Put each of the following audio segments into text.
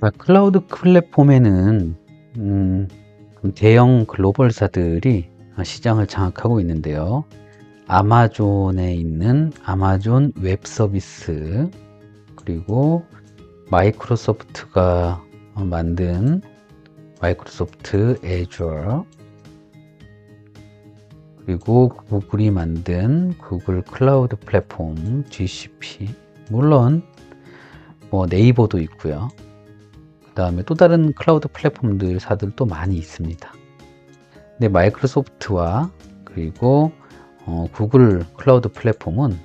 클라우드 플랫폼에는 대형 글로벌사들이 시장을 장악하고 있는데요. 아마존에 있는 아마존 웹 서비스, 그리고 마이크로소프트가 만든 마이크로소프트 애주어, 그리고 구글이 만든 구글 클라우드 플랫폼 GCP, 물론 네이버도 있고요. 그 다음에 또 다른 클라우드 플랫폼들 사들도 많이 있습니다. 근데 마이크로소프트와 그리고 구글 클라우드 플랫폼은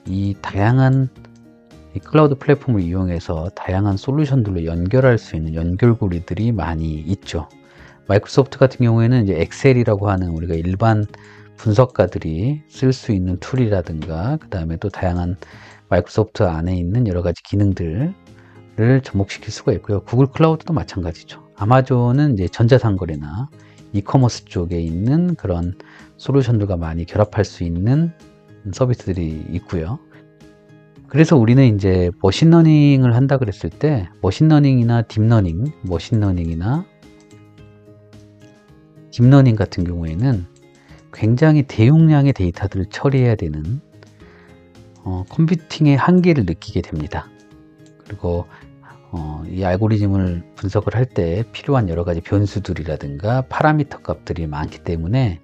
이 다양한 클라우드 플랫폼을 이용해서 다양한 솔루션들로 연결할 수 있는 연결고리들이 많이 있죠. 마이크로소프트 같은 경우에는 이제 엑셀이라고 하는 우리가 일반 분석가들이 쓸 수 있는 툴이라든가, 그 다음에 또 다양한 마이크로소프트 안에 있는 여러 가지 기능들을 접목시킬 수가 있고요. 구글 클라우드도 마찬가지죠. 아마존은 이제 전자상거래나 이커머스 쪽에 있는 그런 솔루션들과 많이 결합할 수 있는 서비스들이 있고요. 그래서 우리는 이제 머신러닝을 한다 그랬을 때 머신러닝이나 딥러닝 같은 경우에는 굉장히 대용량의 데이터들을 처리해야 되는 컴퓨팅의 한계를 느끼게 됩니다. 그리고 이 알고리즘을 분석을 할 때 필요한 여러 가지 변수들이라든가 파라미터 값들이 많기 때문에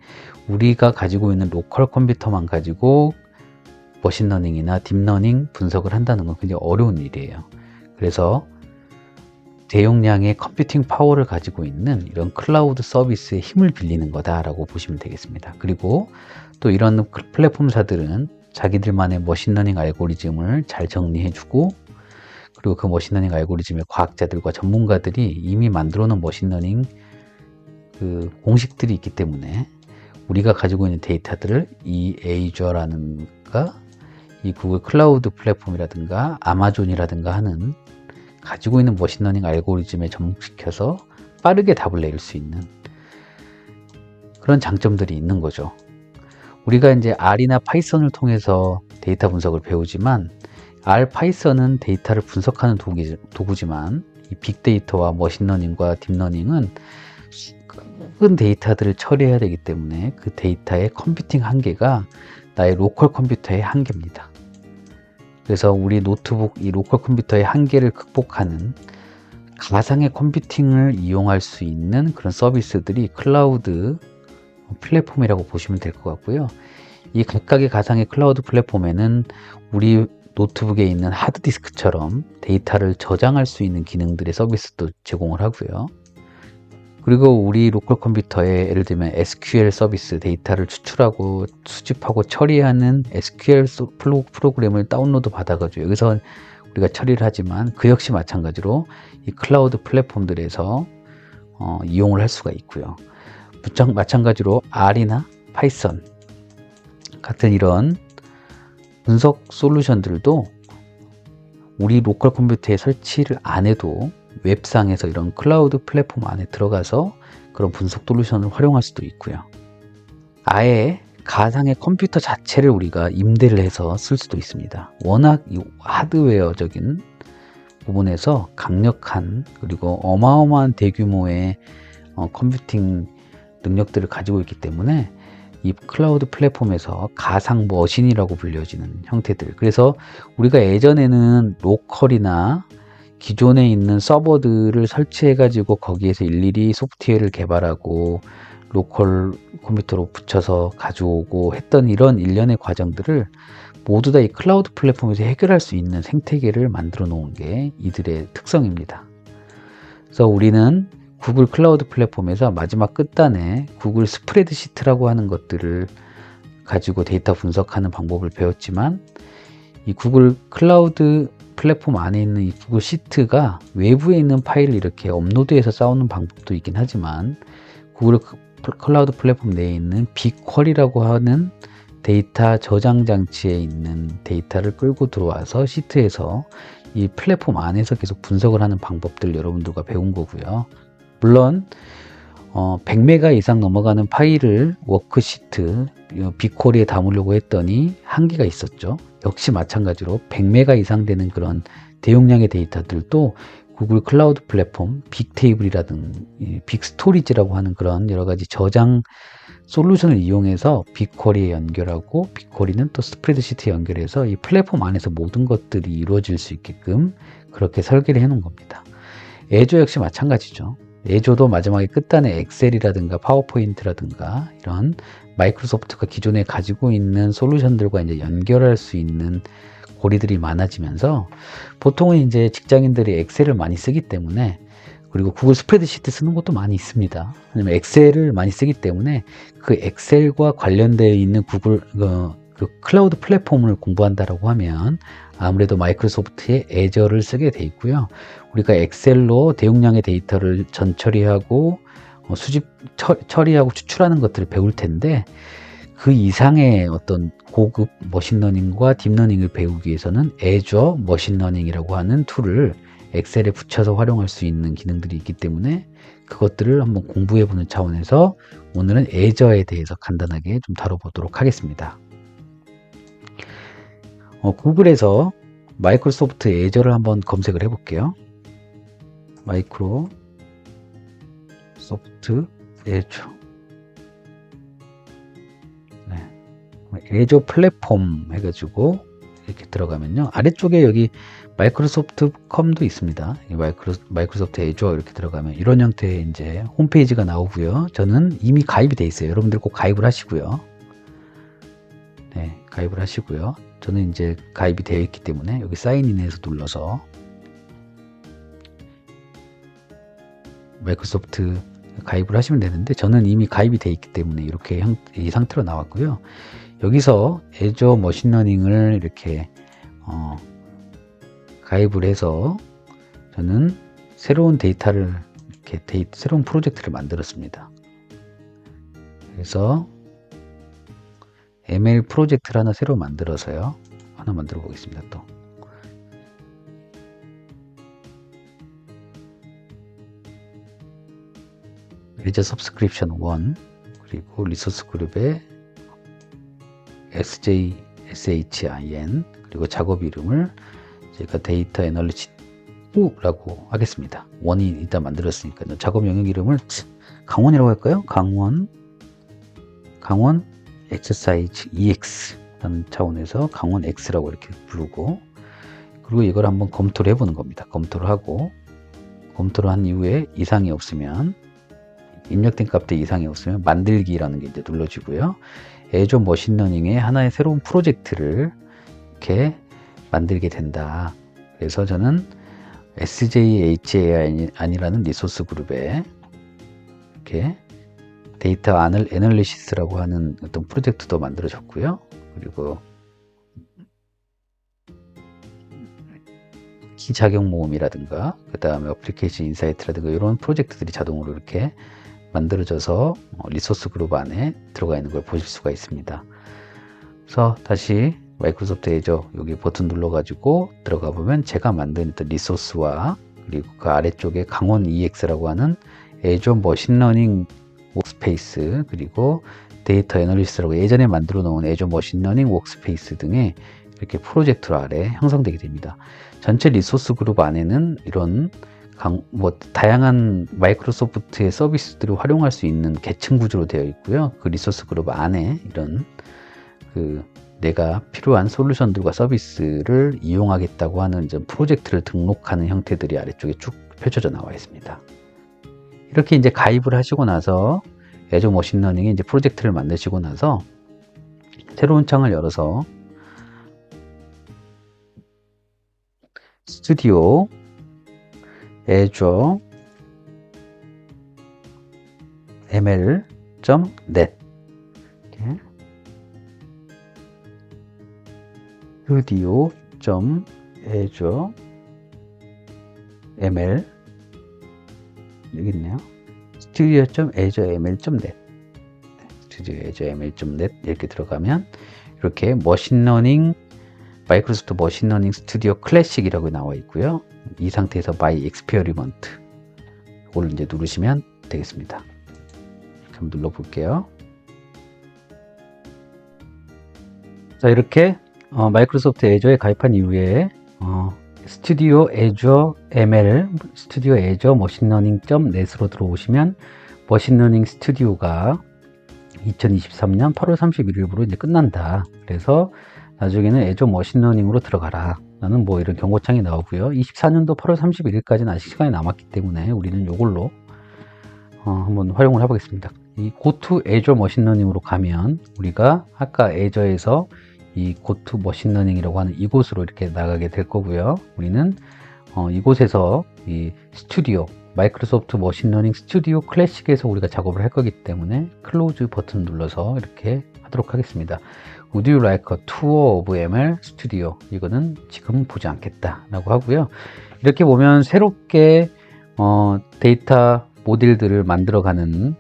우리가 가지고 있는 로컬 컴퓨터만 가지고 머신러닝이나 딥러닝 분석을 한다는 건 굉장히 어려운 일이에요. 그래서 대용량의 컴퓨팅 파워를 가지고 있는 이런 클라우드 서비스의 힘을 빌리는 거다라고 보시면 되겠습니다. 그리고 또 이런 플랫폼사들은 자기들만의 머신러닝 알고리즘을 잘 정리해주고, 그리고 그 머신러닝 알고리즘의 과학자들과 전문가들이 이미 만들어 놓은 머신러닝 그 공식들이 있기 때문에 우리가 가지고 있는 데이터들을 이 애주어라는가 이 구글 클라우드 플랫폼이라든가 아마존이라든가 하는 가지고 있는 머신러닝 알고리즘에 접목시켜서 빠르게 답을 내릴 수 있는 그런 장점들이 있는 거죠. 우리가 이제 R이나 파이썬을 통해서 데이터 분석을 배우지만 R, 파이썬은 데이터를 분석하는 도구지만 이 빅데이터와 머신러닝과 딥러닝은 큰 데이터들을 처리해야 되기 때문에 그 데이터의 컴퓨팅 한계가 나의 로컬 컴퓨터의 한계입니다. 그래서 우리 노트북 이 로컬 컴퓨터의 한계를 극복하는 가상의 컴퓨팅을 이용할 수 있는 그런 서비스들이 클라우드 플랫폼이라고 보시면 될 것 같고요. 이 각각의 가상의 클라우드 플랫폼에는 우리 노트북에 있는 하드디스크처럼 데이터를 저장할 수 있는 기능들의 서비스도 제공을 하고요. 그리고 우리 로컬 컴퓨터에 예를 들면 SQL 서비스, 데이터를 추출하고 수집하고 처리하는 SQL 프로그램을 다운로드 받아가지고 여기서 우리가 처리를 하지만 그 역시 마찬가지로 이 클라우드 플랫폼들에서 이용을 할 수가 있고요. 마찬가지로 R이나 파이썬 같은 이런 분석 솔루션들도 우리 로컬 컴퓨터에 설치를 안 해도 웹상에서 이런 클라우드 플랫폼 안에 들어가서 그런 분석 솔루션을 활용할 수도 있고요. 아예 가상의 컴퓨터 자체를 우리가 임대를 해서 쓸 수도 있습니다. 워낙 이 하드웨어적인 부분에서 강력한 그리고 어마어마한 대규모의 컴퓨팅 능력들을 가지고 있기 때문에 이 클라우드 플랫폼에서 가상 머신이라고 불려지는 형태들, 그래서 우리가 예전에는 로컬이나 기존에 있는 서버들을 설치해 가지고 거기에서 일일이 소프트웨어를 개발하고 로컬 컴퓨터로 붙여서 가져오고 했던 이런 일련의 과정들을 모두 다 이 클라우드 플랫폼에서 해결할 수 있는 생태계를 만들어 놓은 게 이들의 특성입니다. 그래서 우리는 구글 클라우드 플랫폼에서 마지막 끝단에 구글 스프레드시트라고 하는 것들을 가지고 데이터 분석하는 방법을 배웠지만, 이 구글 클라우드 플랫폼 안에 있는 이 구글 시트가 외부에 있는 파일을 이렇게 업로드해서 쌓는 방법도 있긴 하지만, 구글 클라우드 플랫폼 내에 있는 빅쿼리라고 하는 데이터 저장 장치에 있는 데이터를 끌고 들어와서 시트에서 이 플랫폼 안에서 계속 분석을 하는 방법들 여러분들과 배운 거고요. 물론 100메가 이상 넘어가는 파일을 워크시트 빅쿼리에 담으려고 했더니 한계가 있었죠. 역시 마찬가지로 100메가 이상 되는 그런 대용량의 데이터들도 구글 클라우드 플랫폼, 빅테이블이라든 빅스토리지라고 하는 그런 여러 가지 저장 솔루션을 이용해서 빅쿼리에 연결하고 빅쿼리는 또 스프레드시트에 연결해서 이 플랫폼 안에서 모든 것들이 이루어질 수 있게끔 그렇게 설계를 해 놓은 겁니다. 애조 역시 마찬가지죠. 애조도 마지막에 끝단에 엑셀이라든가 파워포인트라든가 이런 마이크로소프트가 기존에 가지고 있는 솔루션들과 이제 연결할 수 있는 고리들이 많아지면서 보통은 이제 직장인들이 엑셀을 많이 쓰기 때문에 그리고 구글 스프레드시트 쓰는 것도 많이 있습니다. 왜냐면 엑셀을 많이 쓰기 때문에 그 엑셀과 관련되어 있는 구글 그 클라우드 플랫폼을 공부한다라고 하면 아무래도 마이크로소프트의 애저를 쓰게 돼 있고요. 우리가 엑셀로 대용량의 데이터를 전처리하고 수집 처리하고 추출하는 것들을 배울 텐데 그 이상의 어떤 고급 머신러닝과 딥러닝을 배우기 위해서는 애저 머신러닝이라고 하는 툴을 엑셀에 붙여서 활용할 수 있는 기능들이 있기 때문에 그것들을 한번 공부해보는 차원에서 오늘은 애저에 대해서 간단하게 좀 다뤄보도록 하겠습니다. 구글에서 마이크로소프트 애저를 한번 검색을 해볼게요. 마이크로소프트 애저. 애저 플랫폼 해가지고 이렇게 들어가면요. 아래쪽에 여기 마이크로소프트 컴도 있습니다. 마이크로소프트 애저 이렇게 들어가면 이런 형태의 이제 홈페이지가 나오고요. 저는 이미 가입이 돼 있어요. 여러분들 꼭 가입을 하시고요. 네, 가입을 하시고요. 저는 이제 가입이 되어 있기 때문에 여기 사인인에서 눌러서 마이크로소프트 가입을 하시면 되는데 저는 이미 가입이 되어 있기 때문에 이렇게 이 상태로 나왔고요. 여기서 애저 머신러닝을 이렇게 가입을 해서 저는 새로운 데이터를 이렇게 새로운 프로젝트를 만들었습니다. 그래서 ML 프로젝트를 하나 새로 만들어서요. 하나 만들어 보겠습니다. 또 애저 서브스크립션 1 그리고 리소스 그룹의 SJSHIN 그리고 작업 이름을 제가 데이터 애널리스트라고 하겠습니다. 원이 일단 만들었으니까요. 작업 영역 이름을 강원이라고 할까요? 강원 엑서사이즈 EX라는 차원에서 강원 X라고 이렇게 부르고 그리고 이걸 한번 검토를 해보는 겁니다. 검토를 하고 검토를 한 이후에 이상이 없으면 입력된 값들 이상이 없으면 만들기라는 게 이제 눌러지고요. 애저 머신러닝의 하나의 새로운 프로젝트를 이렇게 만들게 된다. 그래서 저는 SJHAIN이라는 리소스 그룹에 이렇게 데이터 애널리시스라고 하는 어떤 프로젝트도 만들어졌고요. 그리고 키 작용 모음이라든가 그 다음에 어플리케이션 인사이트라든가 이런 프로젝트들이 자동으로 이렇게 만들어져서 리소스 그룹 안에 들어가 있는 걸 보실 수가 있습니다. 그래서 다시 마이크로소프트 애저 여기 버튼 눌러 가지고 들어가 보면 제가 만든 리소스와 그리고 그 아래쪽에 강원 EX라고 하는 애저 머신러닝 워크스페이스 그리고 데이터 애널리스트라고 예전에 만들어 놓은 애저 머신러닝 워크스페이스 등의 이렇게 프로젝트 아래 형성되게 됩니다. 전체 리소스 그룹 안에는 이런 다양한 마이크로소프트의 서비스들을 활용할 수 있는 계층 구조로 되어 있고요. 그 리소스 그룹 안에 이런 내가 필요한 솔루션들과 서비스를 이용하겠다고 하는 이제 프로젝트를 등록하는 형태들이 아래쪽에 쭉 펼쳐져 나와 있습니다. 이렇게 이제 가입을 하시고 나서 애저 머신러닝의 이제 프로젝트를 만드시고 나서 새로운 창을 열어서 스튜디오 애저 ml.net studio.azure ml 여기 있네요. studio.azure.ml.net studio.azure.ml.net 이렇게 들어가면 이렇게 머신러닝 마이크로소프트 머신러닝 스튜디오 클래식이라고 나와 있고요. 이 상태에서 My Experiment 이걸 이제 누르시면 되겠습니다. 이렇게 한번 눌러 볼게요. 자, 이렇게 마이크로소프트 애저에 가입한 이후에 스튜디오 애저 ML, 스튜디오 애저 머신러닝.net으로 들어오시면 머신러닝 스튜디오가 2023년 8월 31일부로 이제 끝난다. 그래서 나중에는 애저 머신러닝으로 들어가라. 라는 뭐 이런 경고창이 나오고요. 24년도 8월 31일까지는 아직 시간이 남았기 때문에 우리는 이걸로 한번 활용을 해보겠습니다. 이 고투 애저 머신러닝으로 가면 우리가 아까 애저에서 이 고투 머신러닝이라고 하는 이곳으로 이렇게 나가게 될 거고요. 우리는 이곳에서 이 스튜디오 마이크로소프트 머신러닝 스튜디오 클래식에서 우리가 작업을 할 거기 때문에 클로즈 버튼 눌러서 이렇게 하도록 하겠습니다. Would you like a tour of ML Studio? 이거는 지금 보지 않겠다 라고 하고요. 이렇게 보면 새롭게 데이터 모델들을 만들어가는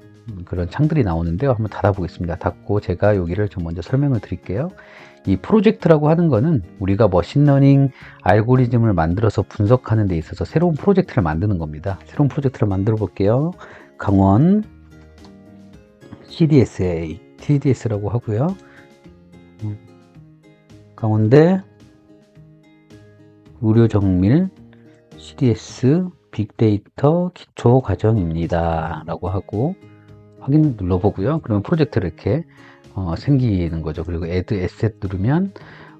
그런 창들이 나오는데요. 한번 닫아보겠습니다. 닫고 제가 여기를 좀 먼저 설명을 드릴게요. 이 프로젝트라고 하는 거는 우리가 머신러닝 알고리즘을 만들어서 분석하는 데 있어서 새로운 프로젝트를 만드는 겁니다. 새로운 프로젝트를 만들어 볼게요. 강원 TDS라고 하고요. 강원대 의료정밀 CDS 빅데이터 기초과정입니다. 라고 하고 확인 눌러보고요. 그러면 프로젝트를 이렇게 생기는 거죠. 그리고 add asset 누르면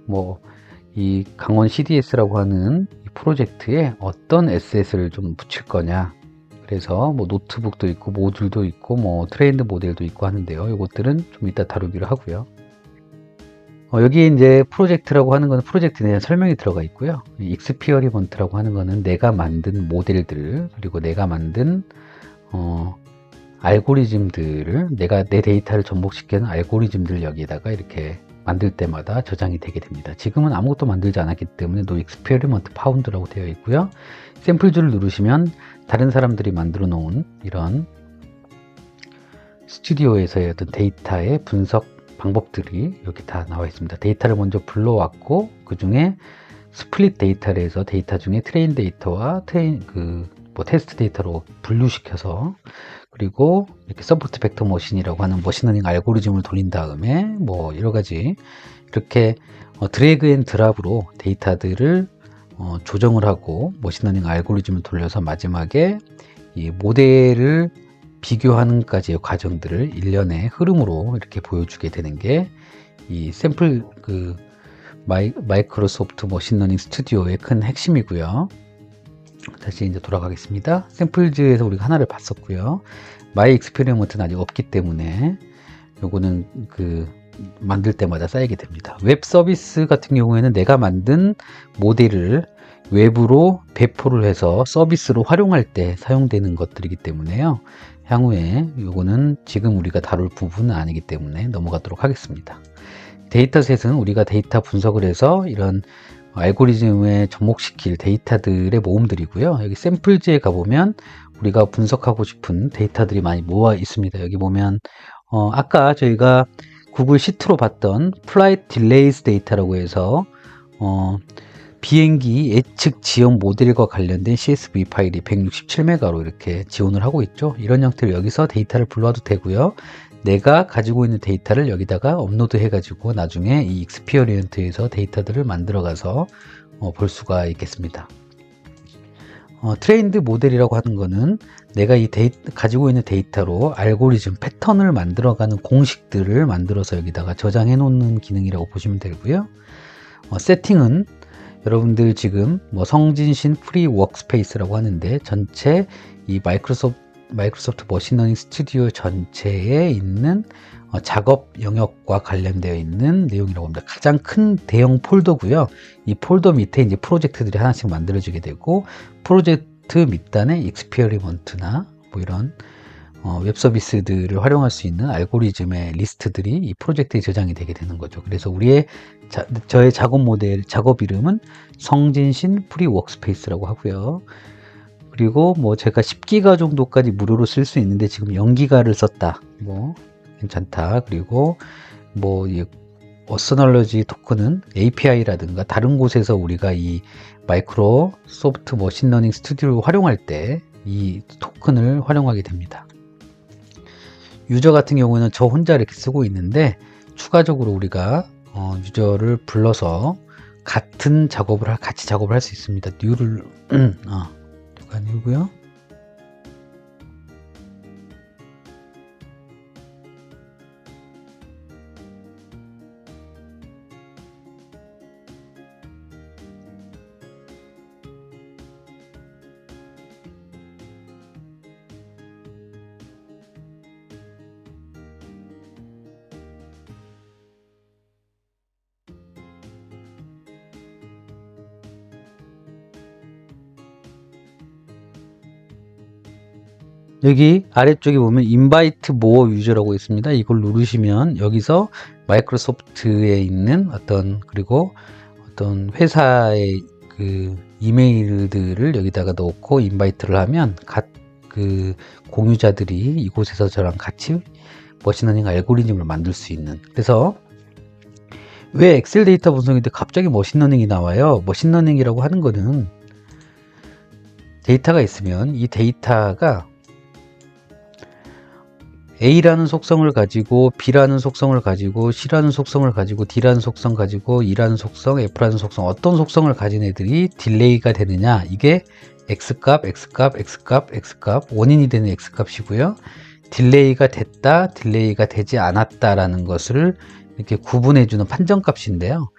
뭐 이 강원 CDS라고 하는 이 프로젝트에 어떤 에셋을 좀 붙일 거냐. 그래서 뭐 노트북도 있고 모듈도 있고 뭐 트레인드 모델도 있고 하는데요. 이것들은 좀 이따 다루기로 하고요. 여기 이제 프로젝트라고 하는 거는 프로젝트에 대한 설명이 들어가 있고요. 익스피어리먼트라고 하는 거는 내가 만든 모델들 그리고 내가 만든 알고리즘들을 내가 내 데이터를 접목시키는 알고리즘들을 여기에다가 이렇게 만들 때마다 저장이 되게 됩니다. 지금은 아무것도 만들지 않았기 때문에 No Experiment Found라고 되어 있고요. 샘플줄을 누르시면 다른 사람들이 만들어 놓은 이런 스튜디오에서의 어떤 데이터의 분석 방법들이 여기 다 나와 있습니다. 데이터를 먼저 불러왔고 그 중에 스플릿 데이터를 해서 데이터 중에 트레인 데이터와 테스트 데이터로 분류시켜서 그리고 이렇게 서포트 벡터 머신이라고 하는 머신러닝 알고리즘을 돌린 다음에 뭐 여러 가지 이렇게 드래그 앤 드랍으로 데이터들을 조정을 하고 머신러닝 알고리즘을 돌려서 마지막에 이 모델을 비교하는까지의 과정들을 일련의 흐름으로 이렇게 보여주게 되는 게 이 샘플 마이크로소프트 머신러닝 스튜디오의 큰 핵심이고요. 다시 이제 돌아가겠습니다. 샘플즈에서 우리가 하나를 봤었고요. 마이 익스페리먼트는 아직 없기 때문에 요거는 만들 때마다 쌓이게 됩니다. 웹 서비스 같은 경우에는 내가 만든 모델을 외부로 배포를 해서 서비스로 활용할 때 사용되는 것들이기 때문에요. 향후에 요거는 지금 우리가 다룰 부분은 아니기 때문에 넘어가도록 하겠습니다. 데이터셋은 우리가 데이터 분석을 해서 이런 알고리즘에 접목시킬 데이터들의 모음들이고요. 여기 샘플즈에 가보면 우리가 분석하고 싶은 데이터들이 많이 모아 있습니다. 여기 보면 아까 저희가 구글 시트로 봤던 플라이트 딜레이스 데이터라고 해서 비행기 예측 지형 모델과 관련된 CSV 파일이 167메가로 이렇게 지원을 하고 있죠. 이런 형태로 여기서 데이터를 불러와도 되고요. 내가 가지고 있는 데이터를 여기다가 업로드 해가지고 나중에 이 익스피어리언트에서 데이터들을 만들어가서 볼 수가 있겠습니다. 트레인드 모델이라고 하는 거는 내가 이 가지고 있는 데이터로 알고리즘 패턴을 만들어가는 공식들을 만들어서 여기다가 저장해 놓는 기능이라고 보시면 되고요. 세팅은 여러분들 지금 뭐 성진신 프리 워크스페이스라고 하는데 전체 이 마이크로소프트 머신러닝 스튜디오 전체에 있는 작업 영역과 관련되어 있는 내용이라고 합니다. 가장 큰 대형 폴더고요. 이 폴더 밑에 이제 프로젝트들이 하나씩 만들어지게 되고 프로젝트 밑단에 익스페리먼트나 뭐 이런 웹 서비스들을 활용할 수 있는 알고리즘의 리스트들이 이 프로젝트에 저장이 되게 되는 거죠. 그래서 저의 작업 이름은 성진신 프리 워크스페이스라고 하고요. 그리고 뭐 제가 10기가 정도까지 무료로 쓸 수 있는데 지금 0기가를 썼다. 뭐 괜찮다. 그리고 뭐 어서널러지 토큰은 API라든가 다른 곳에서 우리가 이 마이크로소프트 머신러닝 스튜디오를 활용할 때 이 토큰을 활용하게 됩니다. 유저 같은 경우는 저 혼자 이렇게 쓰고 있는데 추가적으로 우리가 유저를 불러서 같은 작업을 같이 작업을 할 수 있습니다. 뉴를 뉴가 아니고요. 여기 아래쪽에 보면 invite more user라고 있습니다. 이걸 누르시면 여기서 마이크로소프트에 있는 그리고 어떤 회사의 그 이메일들을 여기다가 넣고 인바이트를 하면 그 공유자들이 이곳에서 저랑 같이 머신러닝 알고리즘을 만들 수 있는. 그래서 왜 엑셀 데이터 분석인데 갑자기 머신러닝이 나와요? 머신러닝이라고 하는 거는 데이터가 있으면 이 데이터가 A라는 속성을 가지고 B라는 속성을 가지고 C라는 속성을 가지고 D라는 속성 가지고 E라는 속성, F라는 속성, 어떤 속성을 가진 애들이 딜레이가 되느냐, 이게 X값, X값, X값, X값, 원인이 되는 X값이고요. 딜레이가 됐다, 딜레이가 되지 않았다라는 것을 이렇게 구분해주는 판정값인데요.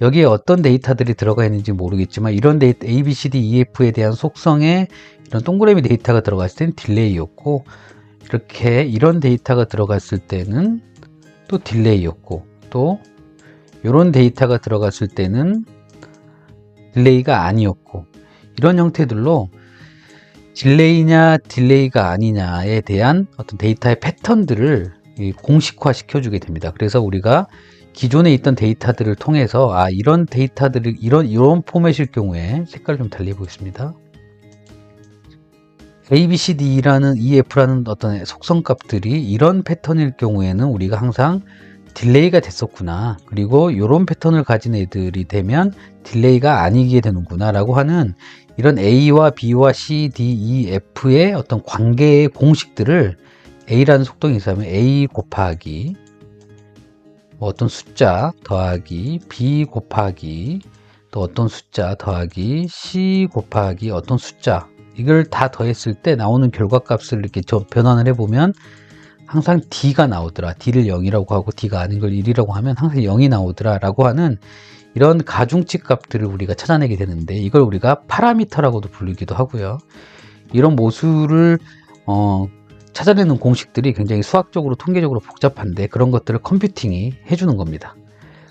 여기에 어떤 데이터들이 들어가 있는지 모르겠지만 이런 데이터 A, B, C, D, E, F에 대한 속성에 이런 동그라미 데이터가 들어갔을 때는 딜레이였고, 이렇게 이런 데이터가 들어갔을 때는 또 딜레이였고, 또 이런 데이터가 들어갔을 때는 딜레이가 아니었고, 이런 형태들로 딜레이냐 딜레이가 아니냐에 대한 어떤 데이터의 패턴들을 공식화 시켜주게 됩니다. 그래서 우리가 기존에 있던 데이터들을 통해서 이런 데이터들을 이런 포맷일 경우에 색깔 좀 달리 보겠습니다. A, B, C, D라는 EF라는 어떤 속성값들이 이런 패턴일 경우에는 우리가 항상 딜레이가 됐었구나, 그리고 이런 패턴을 가진 애들이 되면 딜레이가 아니게 되는구나 라고 하는 이런 A와 B와 C, D, E, F의 어떤 관계의 공식들을 A라는 속성이 있으면 A 곱하기 어떤 숫자 더하기 B 곱하기 또 어떤 숫자 더하기 C 곱하기 어떤 숫자, 이걸 다 더했을 때 나오는 결과값을 이렇게 변환을 해보면 항상 D가 나오더라. D를 0이라고 하고 D가 아닌 걸 1이라고 하면 항상 0이 나오더라 라고 하는 이런 가중치 값들을 우리가 찾아내게 되는데, 이걸 우리가 파라미터라고도 부르기도 하고요. 이런 모수를 찾아내는 공식들이 굉장히 수학적으로 통계적으로 복잡한데 그런 것들을 컴퓨팅이 해주는 겁니다.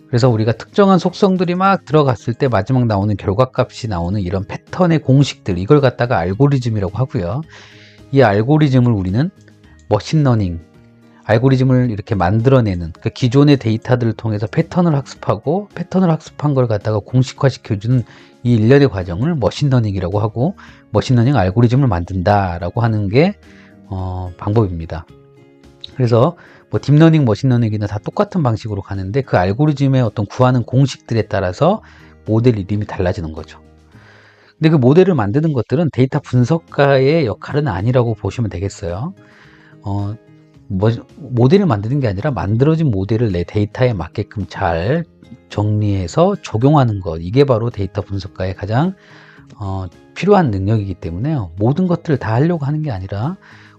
그래서 우리가 특정한 속성들이 막 들어갔을 때 마지막 나오는 결과값이 나오는 이런 패턴의 공식들, 이걸 갖다가 알고리즘이라고 하고요. 이 알고리즘을 우리는 머신러닝, 알고리즘을 이렇게 만들어내는, 그러니까 기존의 데이터들을 통해서 패턴을 학습하고 패턴을 학습한 걸 갖다가 공식화시켜주는 이 일련의 과정을 머신러닝이라고 하고, 머신러닝 알고리즘을 만든다라고 하는 게 방법입니다. 그래서 뭐 딥러닝, 머신러닝이나 다 똑같은 방식으로 가는데 그 알고리즘의 어떤 구하는 공식들에 따라서 모델 이름이 달라지는 거죠. 근데 그 모델을 만드는 것들은 데이터 분석가의 역할은 아니라고 보시면 되겠어요. 모델을 만드는 게 아니라 만들어진 모델을 내 데이터에 맞게끔 잘 정리해서 적용하는 것, 이게 바로 데이터 분석가의 가장 필요한 능력이기 때문에요. 모든 것들을 다 하려고 하는 게 아니라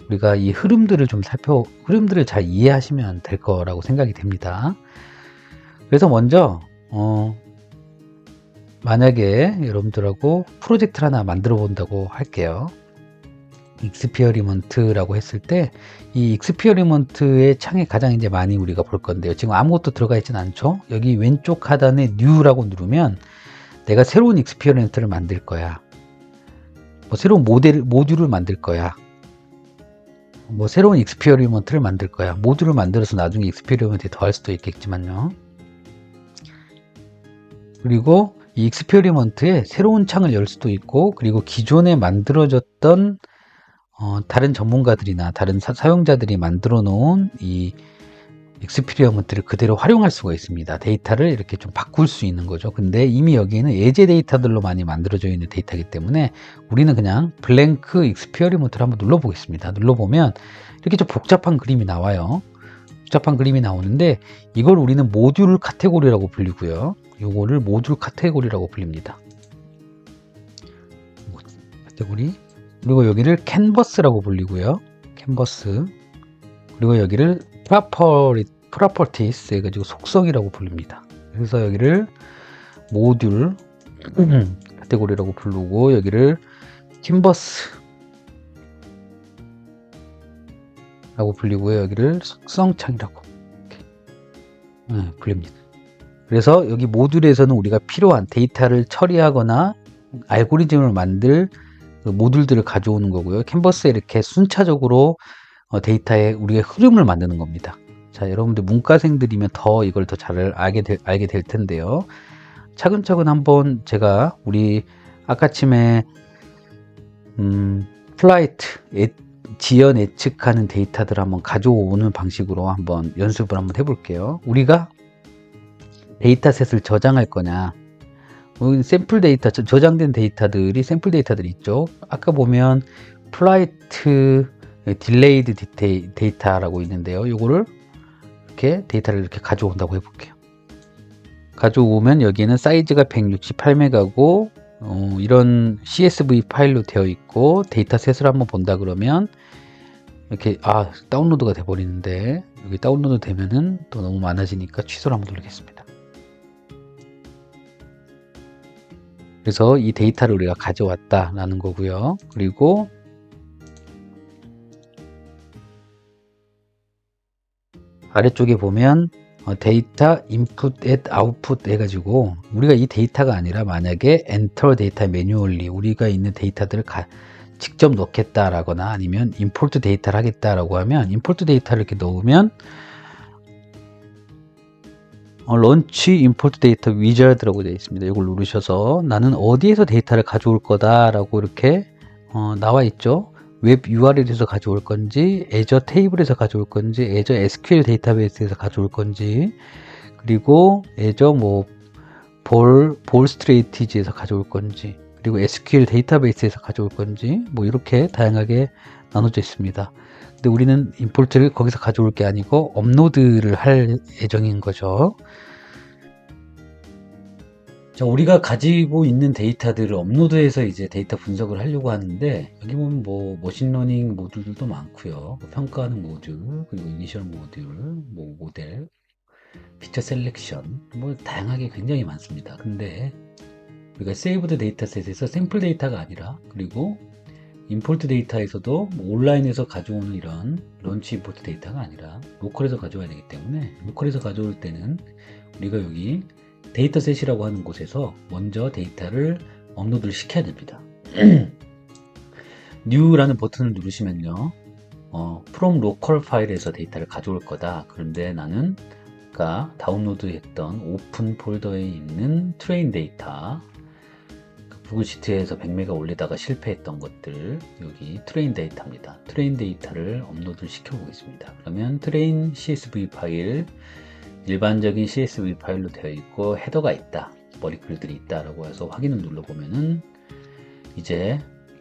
우리가 이 흐름들을 좀 흐름들을 잘 이해하시면 될 거라고 생각이 됩니다. 그래서 먼저 만약에 여러분들하고 프로젝트를 하나 만들어 본다고 할게요. 익스피어리먼트라고 했을 때 이 익스피어리먼트의 창에 가장 이제 많이 우리가 볼 건데요. 지금 아무것도 들어가 있진 않죠. 여기 왼쪽 하단에 뉴라고 누르면 내가 새로운 익스피어리먼트를 만들 거야, 뭐 새로운 모듈을 만들 거야, 뭐 새로운 익스피어리먼트를 만들 거야, 모듈을 만들어서 나중에 익스피어리먼트에 더할 수도 있겠지만요. 그리고 이 익스피어리먼트에 새로운 창을 열 수도 있고, 그리고 기존에 만들어졌던 다른 전문가들이나 다른 사용자들이 만들어 놓은 이 익스피어리먼트를 그대로 활용할 수가 있습니다. 데이터를 이렇게 좀 바꿀 수 있는 거죠. 근데 이미 여기에는 예제 데이터들로 많이 만들어져 있는 데이터이기 때문에 우리는 그냥 블랭크 익스피어리먼트를 한번 눌러 보겠습니다. 눌러보면 이렇게 좀 복잡한 그림이 나와요. 복잡한 그림이 나오는데 이걸 우리는 모듈 카테고리라고 불리고요. 요거를 모듈 카테고리라고 불립니다. 카테고리. 그리고 여기를 캔버스라고 불리고요. 캔버스. 그리고 여기를 프로퍼티스 해가지고 속성이라고 불립니다. 그래서 여기를 모듈 카테고리라고 부르고 여기를 캔버스 라고 불리고요. 여기를 속성창이라고 불립니다. 그래서 여기 모듈에서는 우리가 필요한 데이터를 처리하거나 알고리즘을 만들 그 모듈들을 가져오는 거고요. 캔버스에 이렇게 순차적으로 데이터의 우리의 흐름을 만드는 겁니다. 자, 여러분들 문과생들이면 더 이걸 더 잘 알게 될 텐데요. 차근차근 한번 제가 우리 아까쯤에 플라이트 지연 예측하는 데이터들을 한번 가져오는 방식으로 한번 연습을 한번 해볼게요. 우리가 데이터셋을 저장할 거냐, 샘플 데이터, 저장된 데이터들이 샘플 데이터들이 있죠. 아까 보면 플라이트 딜레이드 데이터라고 있는데요. 요거를 이렇게 데이터를 이렇게 가져온다고 해볼게요. 가져오면 여기는 사이즈가 168메가고 이런 CSV 파일로 되어 있고 데이터셋을 한번 본다 그러면 이렇게 다운로드가 돼 버리는데 여기 다운로드 되면은 또 너무 많아지니까 취소를 한번 누르겠습니다. 그래서 이 데이터를 우리가 가져왔다라는 거고요. 그리고 아래쪽에 보면 데이터 인풋 앳 아웃풋 해가지고 우리가 이 데이터가 아니라 만약에 엔터 데이터 매뉴얼리 우리가 있는 데이터들을 직접 넣겠다라거나 아니면 임포트 데이터를 하겠다라고 하면 임포트 데이터를 이렇게 넣으면 런치 임포트 데이터 위자드라고 되어 있습니다. 이걸 누르셔서 나는 어디에서 데이터를 가져올 거다라고 이렇게 나와 있죠. 웹 URL에서 가져올 건지, 애저 테이블에서 가져올 건지, 애저 SQL 데이터베이스에서 가져올 건지, 그리고 애저 볼 스트레이티지에서 가져올 건지, 그리고 SQL 데이터베이스에서 가져올 건지, 이렇게 다양하게 나눠져 있습니다. 근데 우리는 임포트를 거기서 가져올 게 아니고 업로드를 할 예정인 거죠. 자, 우리가 가지고 있는 데이터들을 업로드해서 이제 데이터 분석을 하려고 하는데 여기 보면 머신러닝 모듈들도 많고요. 평가하는 모듈, 그리고 이니셜 모듈, 모델, 피처 셀렉션, 다양하게 굉장히 많습니다. 근데 우리가 세이브드 데이터셋에서 샘플 데이터가 아니라 그리고 임포트 데이터에서도 온라인에서 가져오는 이런 런치 임포트 데이터가 아니라 로컬에서 가져와야 되기 때문에 로컬에서 가져올 때는 우리가 여기 데이터셋이라고 하는 곳에서 먼저 데이터를 업로드를 시켜야 됩니다. New라는 버튼을 누르시면요. From Local 파일에서 데이터를 가져올 거다. 그런데 나는 아까 다운로드했던 오픈 폴더에 있는 트레인 데이터 구글 시트에서 100메가 올리다가 실패했던 것들 여기 트레인 데이터입니다. 트레인 데이터를 업로드를 시켜 보겠습니다. 그러면 트레인 CSV 파일 일반적인 CSV 파일로 되어 있고 헤더가 있다, 머리글들이 있다라고 해서 확인을 눌러보면은 이제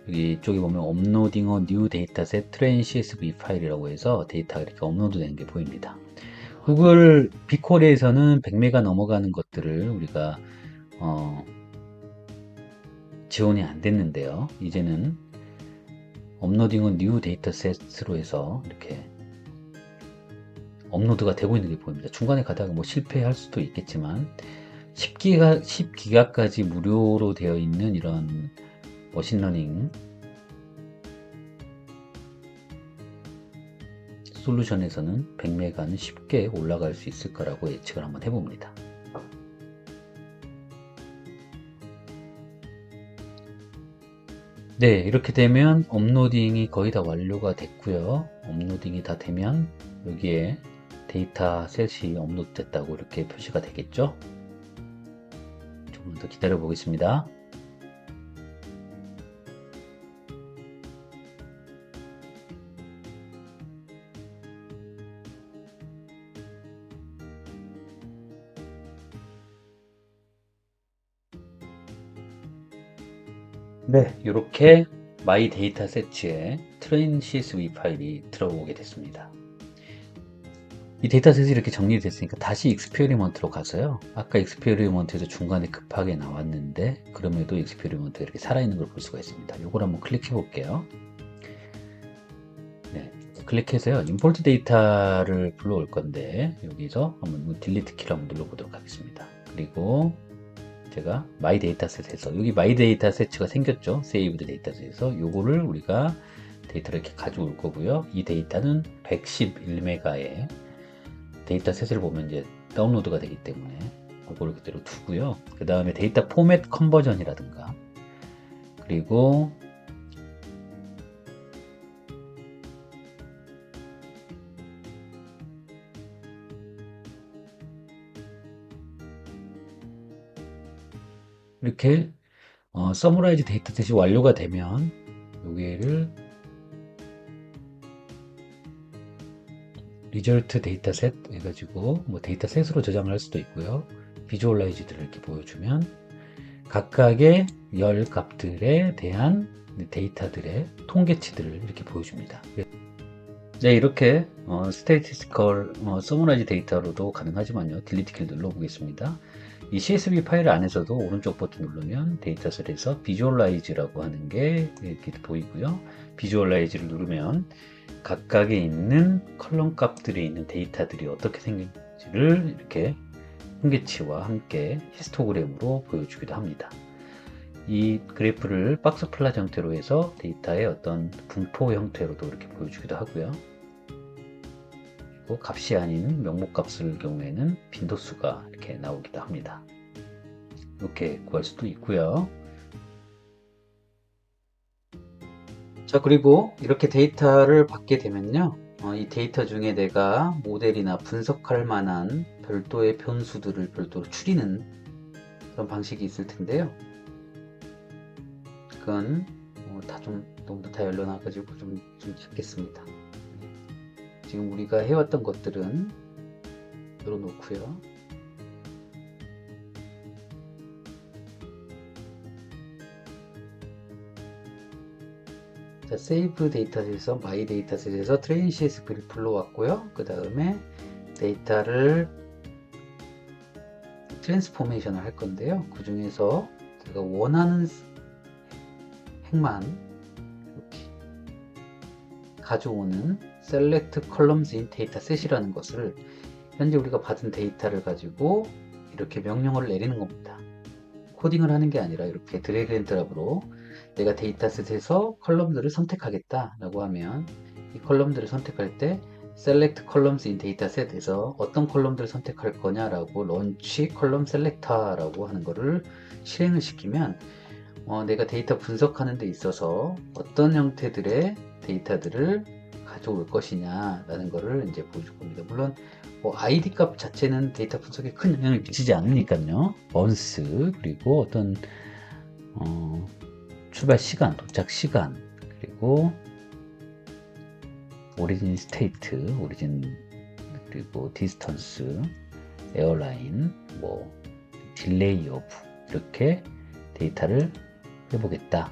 여기 쪽에 보면 업로딩 어 뉴 데이터셋 트레인 CSV 파일이라고 해서 데이터가 이렇게 업로드 되는 게 보입니다. 구글 빅쿼리에서는 100메가 넘어가는 것들을 우리가 지원이 안 됐는데요. 이제는 업로딩 어 뉴 데이터셋으로 해서 이렇게 업로드가 되고 있는 게 보입니다. 중간에 가다가 실패할 수도 있겠지만 10기가까지 무료로 되어 있는 이런 머신러닝 솔루션에서는 100메가는 쉽게 올라갈 수 있을 거라고 예측을 한번 해봅니다. 네, 이렇게 되면 업로딩이 거의 다 완료가 됐고요. 업로딩이 다 되면 여기에 데이터셋이 업로드 됐다고 이렇게 표시가 되겠죠. 조금 더 기다려 보겠습니다. 네, 이렇게 마이 데이터셋에 트레인 CSV 파일이 들어오게 됐습니다. 이 데이터셋이 이렇게 정리됐으니까 다시 익스페리먼트로 가서요. 아까 익스페리먼트에서 중간에 급하게 나왔는데 그럼에도 익스페리먼트가 이렇게 살아있는 걸 볼 수가 있습니다. 이걸 한번 클릭해 볼게요. 네, 클릭해서요. 임포트 데이터를 불러올 건데 여기서 한번 딜리트 키를 한번 눌러보도록 하겠습니다. 그리고 제가 마이 데이터셋에서 여기 마이 데이터셋가 생겼죠. 세이브드 데이터셋에서 요거를 우리가 데이터를 이렇게 가져올 거고요. 이 데이터는 111메가의 데이터셋을 보면 이제 다운로드가 되기 때문에 그걸 그대로 두고요. 그 다음에 데이터 포맷 컨버전이라든가 그리고 이렇게 서머라이즈 데이터셋이 완료가 되면 여기를 리절트 데이터셋 해가지고 뭐 데이터셋으로 저장을 할 수도 있고요. 비주얼라이즈들을 이렇게 보여주면 각각의 열 값들에 대한 데이터들의 통계치들을 이렇게 보여줍니다. 네, 이렇게 스테이티스컬 서머라이즈 데이터로도 가능하지만요. 딜리트 키를 눌러보겠습니다. 이 CSV 파일 안에서도 오른쪽 버튼 누르면 데이터셋에서 비주얼라이즈라고 하는 게 이렇게 보이고요. 비주얼라이즈를 누르면 각각에 있는 컬럼 값들이 있는 데이터들이 어떻게 생긴지를 이렇게 통계치와 함께 히스토그램으로 보여주기도 합니다. 이 그래프를 박스 플랫 형태로 해서 데이터의 어떤 분포 형태로도 이렇게 보여주기도 하고요. 그리고 값이 아닌 명목값을 경우에는 빈도수가 이렇게 나오기도 합니다. 이렇게 구할 수도 있고요. 자, 그리고 이렇게 데이터를 받게 되면요. 이 데이터 중에 내가 모델이나 분석할 만한 별도의 변수들을 별도로 추리는 그런 방식이 있을 텐데요. 그건 너무 다 열려놔가지고 좀 찾겠습니다. 지금 우리가 해왔던 것들은 열어놓고요. 자, 세이브 데이터셋에서 마이 데이터셋에서 트레인 CSV를 불러왔고요. 그 다음에 데이터를 트랜스포메이션을 할 건데요. 그 중에서 제가 원하는 행만 이렇게 가져오는 select columns in dataset이라는 것을 현재 우리가 받은 데이터를 가지고 이렇게 명령어를 내리는 겁니다. 코딩을 하는 게 아니라 이렇게 드래그 앤 드랍으로 내가 데이터셋에서 컬럼들을 선택하겠다 라고 하면 이 컬럼들을 선택할 때 select columns in dataset에서 어떤 컬럼들을 선택할 거냐라고 launch column selector라고 하는 거를 실행을 시키면 내가 데이터 분석하는 데 있어서 어떤 형태들의 데이터들을 가져올 것이냐 라는 거를 이제 보여줄 겁니다. 물론 ID 값 자체는 데이터 분석에 큰 영향을 미치지 않으니까요. months 그리고 어떤 출발 시간, 도착 시간, 그리고 오리진 스테이트, 오리진 그리고 디스턴스, 에어라인, 딜레이 오브 이렇게 데이터를 해보겠다.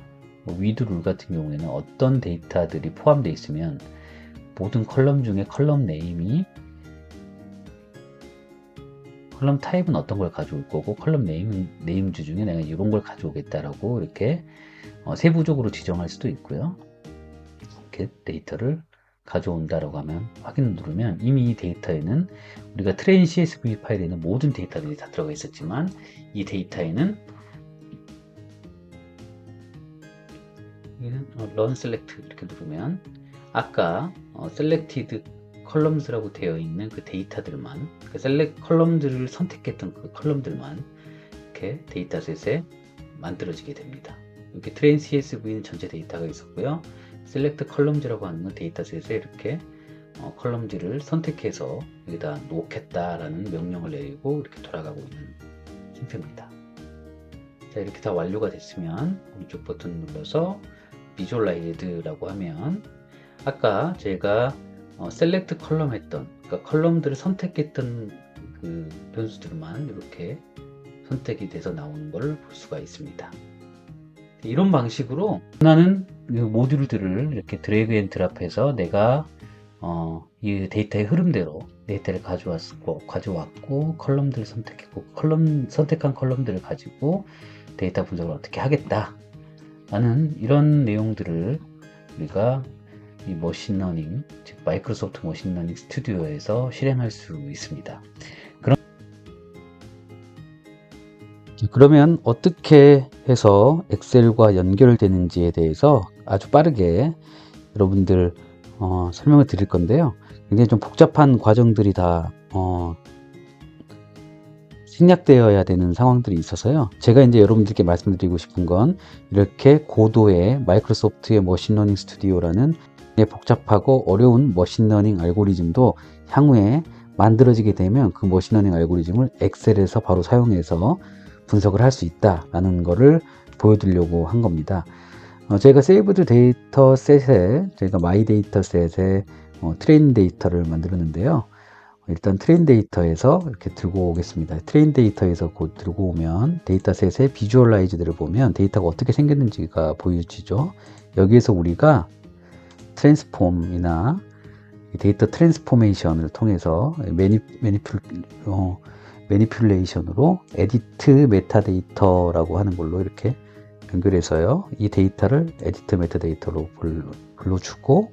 위드 룰 같은 경우에는 어떤 데이터들이 포함되어 있으면 모든 컬럼 중에 컬럼 네임이 컬럼 타입은 어떤 걸 가져올 거고 컬럼 네임주 중에 내가 이런 걸 가져오겠다라고 이렇게 세부적으로 지정할 수도 있고요. 이렇게 데이터를 가져온다라고 하면 확인을 누르면 이미 이 데이터에는 우리가 트레인 CSV 파일에 있는 모든 데이터들이 다 들어가 있었지만 이 데이터에는 run select 이렇게 누르면 아까 selected columns라고 되어 있는 그 데이터들만 select 컬럼들을 선택했던 그 컬럼들만 이렇게 데이터셋에 만들어지게 됩니다. 이렇게 train CSV는 전체 데이터가 있었고요. select columns라고 하는 건 데이터셋에 이렇게 컬럼들을 선택해서 여기다 놓겠다라는 명령을 내리고 이렇게 돌아가고 있는 형태입니다. 자, 이렇게 다 완료가 됐으면 오른쪽 버튼 눌러서 비주얼라이즈드라고 하면 아까 제가 셀렉트 컬럼 했던 그러니까 컬럼들을 선택했던 그 변수들만 이렇게 선택이 돼서 나오는 걸 볼 수가 있습니다. 이런 방식으로 원하는 모듈들을 이렇게 드래그 앤 드랍해서 내가 이 데이터의 흐름대로 데이터를 가져왔고 컬럼들을 선택했고 선택한 컬럼들을 가지고 데이터 분석을 어떻게 하겠다 라는 이런 내용들을 우리가 이 머신러닝, 즉 마이크로소프트 머신러닝 스튜디오에서 실행할 수 있습니다. 그러면 어떻게 해서 엑셀과 연결되는지에 대해서 아주 빠르게 여러분들 설명을 드릴 건데요. 굉장히 좀 복잡한 과정들이 다 생략되어야 되는 상황들이 있어서요. 제가 이제 여러분들께 말씀드리고 싶은 건 이렇게 고도의 마이크로소프트의 머신러닝 스튜디오라는 복잡하고 어려운 머신러닝 알고리즘도 향후에 만들어지게 되면 그 머신러닝 알고리즘을 엑셀에서 바로 사용해서 분석을 할 수 있다라는 것을 보여드리려고 한 겁니다. 저희가 세이브드 데이터 셋에 저희가 마이 데이터 셋에 트레인 데이터를 만들었는데요. 일단 트레인 데이터에서 이렇게 들고 오겠습니다. 트레인 데이터에서 곧 들고 오면 데이터셋의 비주얼라이즈들을 보면 데이터가 어떻게 생겼는지가 보여지죠. 여기에서 우리가 트랜스폼이나 데이터 트랜스포메이션을 통해서 매니플레이션으로 에디트 메타데이터라고 하는 걸로 이렇게 연결해서요. 이 데이터를 에디트 메타데이터로 불러주고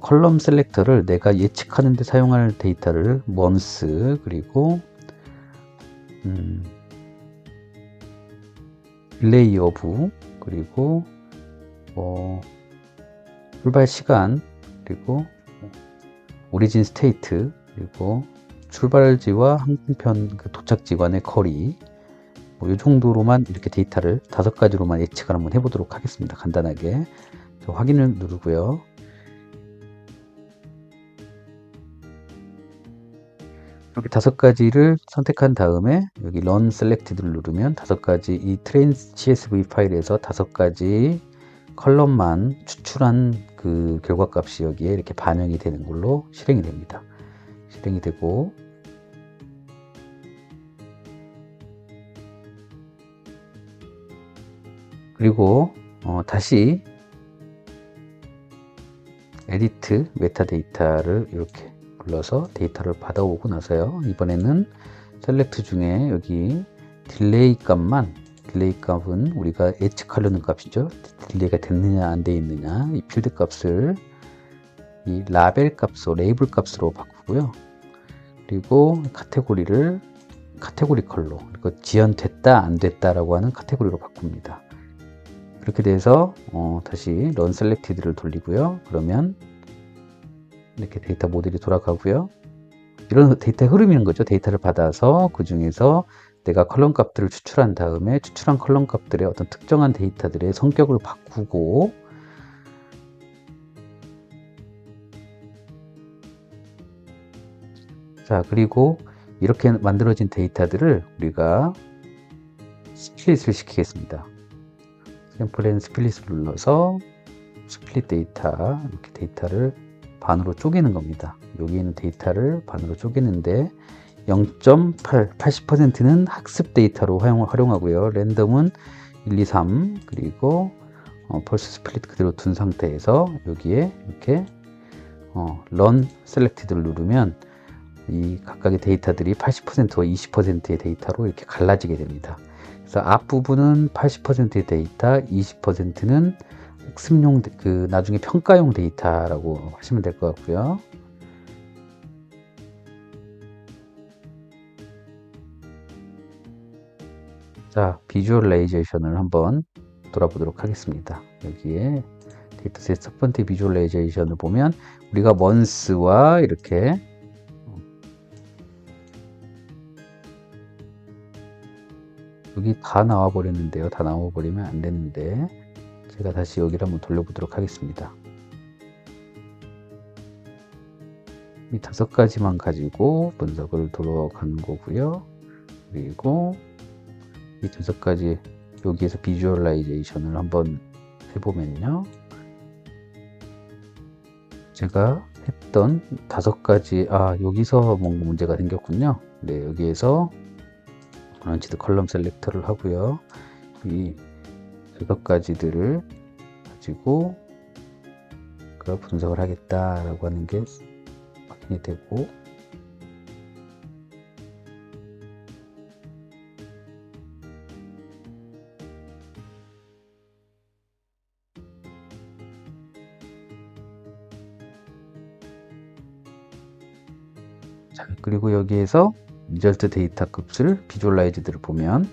컬럼 셀렉터를 내가 예측하는 데 사용할 데이터를 months 그리고 delay of 그리고 출발 시간 그리고 오리진 스테이트 그리고 출발지와 항공편 그 도착지 간의 거리 이 정도로만 이렇게 데이터를 5가지로만 예측을 한번 해보도록 하겠습니다. 간단하게 확인을 누르고요. 이렇게 5가지를 선택한 다음에 여기 Run Selected를 누르면 5가지 이 트레인 CSV 파일에서 5가지 컬럼만 추출한 그 결과값이 여기에 이렇게 반영이 되는 걸로 실행이 됩니다. 실행이 되고 그리고 다시 에디트 메타데이터를 이렇게 불러서 데이터를 받아오고 나서요. 이번에는 셀렉트 중에 여기 딜레이 값은 우리가 예측하려는 값이죠. 딜레이가 됐느냐 안 돼 있느냐 이 필드 값을 이 라벨 값으로 레이블 값으로 바꾸고요. 그리고 카테고리를 카테고리 컬러 그리고 지연됐다 안 됐다라고 하는 카테고리로 바꿉니다. 그렇게 돼서 다시 런 셀렉티드를 돌리고요. 그러면 이렇게 데이터 모델이 돌아가고요. 이런 데이터 흐름이는 거죠. 데이터를 받아서 그 중에서 내가 컬럼 값들을 추출한 다음에 추출한 컬럼 값들의 어떤 특정한 데이터들의 성격을 바꾸고 자 그리고 이렇게 만들어진 데이터들을 우리가 스플릿을 시키겠습니다. 샘플 앤 스플릿을 눌러서 스플릿 데이터 이렇게 데이터를 반으로 쪼개는 겁니다. 여기 있는 데이터를 반으로 쪼개는데 0.8, 80%는 학습 데이터로 활용하고요. 랜덤은 1, 2, 3 그리고 펄스 스플릿 그대로 둔 상태에서 여기에 이렇게 Run Selected를 누르면 이 각각의 데이터들이 80%와 20%의 데이터로 이렇게 갈라지게 됩니다. 그래서 앞부분은 80%의 데이터, 20%는 학습용 그 나중에 평가용 데이터라고 하시면 될 것 같고요. 자, 비주얼라이제이션을 한번 돌아보도록 하겠습니다. 여기에 데이터셋 첫 번째 비주얼라이제이션을 보면 우리가 months와 이렇게 여기 다 나와 버렸는데요. 다 나와 버리면 안 되는데 제가 다시 여기를 한번 돌려보도록 하겠습니다. 이 5가지만 가지고 분석을 돌아가는 거고요. 그리고 이 5가지 여기에서 비주얼라이제이션을 한번 해보면요. 제가 했던 5가지 여기서 뭔가 문제가 생겼군요. 네, 여기에서 브런치드 컬럼 셀렉터를 하고요. 이 6가지들을 가지고 분석을 하겠다라고 하는 게 확인이 되고 자, 그리고 여기에서 리절트 데이터 값을 비주얼라이즈드를 보면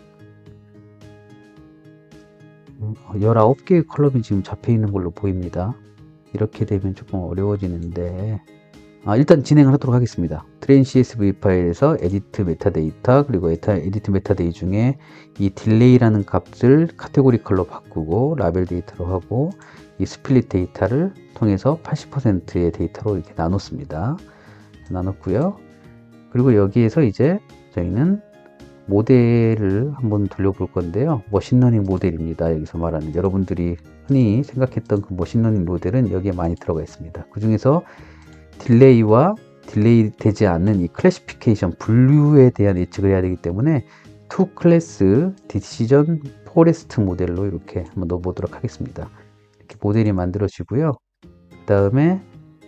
19개의 컬럼이 지금 잡혀 있는 걸로 보입니다. 이렇게 되면 조금 어려워지는데 일단 진행을 하도록 하겠습니다. 트레인 CSV 파일에서 에디트 메타데이터 그리고 에디트 메타데이 중에 이 딜레이라는 값을 카테고리 컬러 바꾸고 라벨 데이터로 하고 이 스플릿 데이터를 통해서 80%의 데이터로 이렇게 나눴습니다. 나눴고요. 그리고 여기에서 이제 저희는 모델을 한번 돌려볼 건데요. 머신러닝 모델입니다. 여기서 말하는 여러분들이 흔히 생각했던 그 머신러닝 모델은 여기에 많이 들어가 있습니다. 그 중에서 딜레이와 딜레이 되지 않는 이 클래시피케이션 분류에 대한 예측을 해야 되기 때문에 투 클래스 디시전 포레스트 모델로 이렇게 한번 넣어보도록 하겠습니다. 이렇게 모델이 만들어지고요. 그 다음에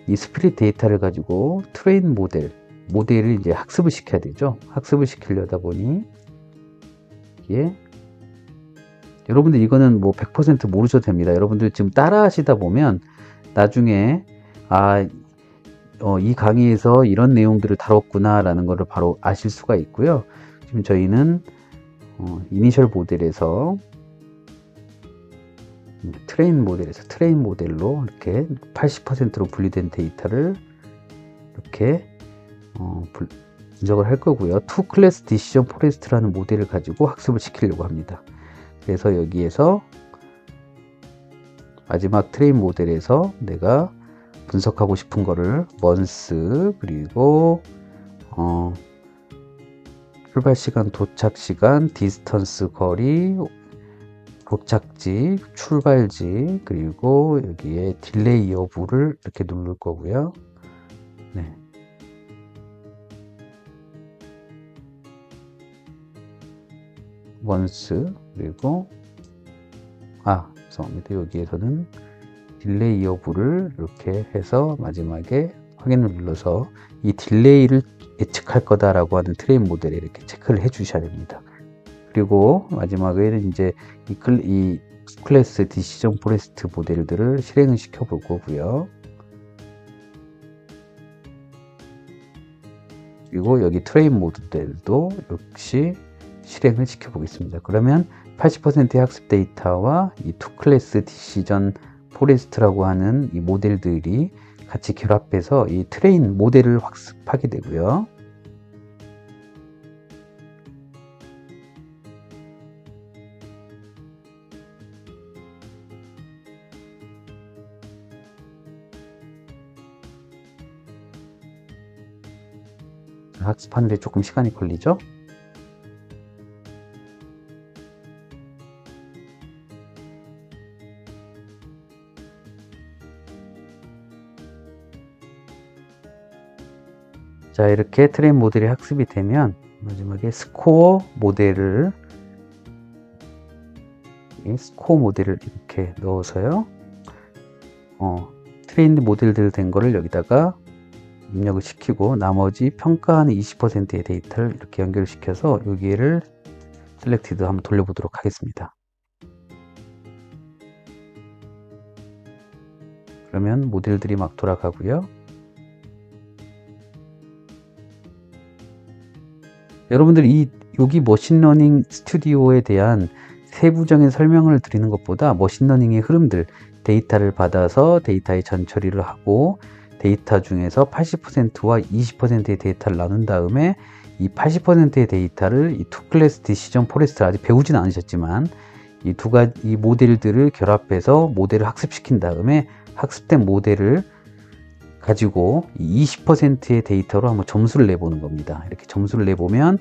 이 스플릿 데이터를 가지고 트레인 모델을 이제 학습을 시켜야 되죠. 학습을 시키려다 보니 이게 여러분들 이거는 뭐 100% 모르셔도 됩니다. 여러분들 지금 따라 하시다 보면 나중에 이 강의에서 이런 내용들을 다뤘구나 라는 것을 바로 아실 수가 있고요. 지금 저희는 이니셜 모델에서 트레인 모델로 이렇게 80%로 분리된 데이터를 이렇게 분석을 할 거고요. 투 클래스 디시전 포레스트라는 모델을 가지고 학습을 시키려고 합니다. 그래서 여기에서 마지막 트레인 모델에서 내가 분석하고 싶은 거를 먼스 그리고 출발 시간, 도착 시간, 디스턴스 거리, 도착지, 출발지 그리고 여기에 딜레이 여부를 이렇게 누를 거고요. 네. 먼스 그리고 죄송합니다. 여기에서는 딜레이 여부를 이렇게 해서 마지막에 확인을 눌러서 이 딜레이를 예측할 거다라고 하는 트레인 모델에 이렇게 체크를 해 주셔야 됩니다. 그리고 마지막에는 이제 이 클래스 디시전 포레스트 모델들을 실행을 시켜 볼 거고요. 그리고 여기 트레인 모델도 역시 실행을 시켜 보겠습니다. 그러면 80%의 학습 데이터와 이 투 클래스 디시전 포레스트라고 하는 이 모델들이 같이 결합해서 이 트레인 모델을 학습하게 되고요. 학습하는데 조금 시간이 걸리죠? 자, 이렇게 트레인 모델이 학습이 되면 마지막에 스코어 모델을 이렇게 넣어서요. 트레인드 모델들 된 거를 여기다가 입력을 시키고 나머지 평가하는 20%의 데이터를 이렇게 연결시켜서 여기를 셀렉티드 한번 돌려보도록 하겠습니다. 그러면 모델들이 막 돌아가고요. 여러분들 여기 머신러닝 스튜디오에 대한 세부적인 설명을 드리는 것보다 머신러닝의 흐름들, 데이터를 받아서 데이터의 전처리를 하고 데이터 중에서 80%와 20%의 데이터를 나눈 다음에 이 80%의 데이터를 이 투 클래스 디시전 포레스트 아직 배우진 않으셨지만 이 모델들을 결합해서 모델을 학습시킨 다음에 학습된 모델을 가지고 20%의 데이터로 한번 점수를 내보는 겁니다. 이렇게 점수를 내보면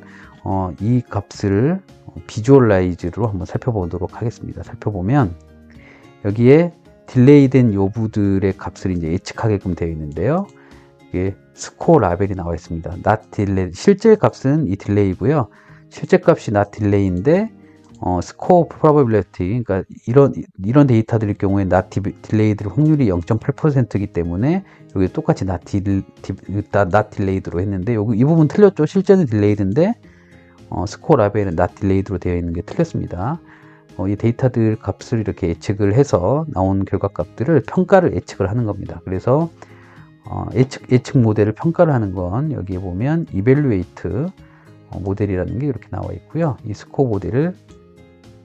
이 값을 비주얼라이즈로 한번 살펴보도록 하겠습니다. 살펴보면 여기에 딜레이된 여부들의 값을 이제 예측하게끔 되어 있는데요. 이게 스코어 라벨이 나와 있습니다. not delay, 실제 값은 이 딜레이고요. 실제 값이 not delay인데 스코어 probability, 그러니까 이런 데이터들의 경우에 not delayed 확률이 0.8%이기 때문에 여기 똑같이 not delayed로 했는데 이 부분 틀렸죠. 실제는 delayed인데 스코어 라벨은 not delayed로 되어 있는 게 틀렸습니다. 이 데이터들 값을 이렇게 예측을 해서 나온 결과 값들을 평가를 예측을 하는 겁니다. 그래서 예측 모델을 평가를 하는 건 여기에 보면 evaluate 모델이라는 게 이렇게 나와 있고요. 이 스코어 모델을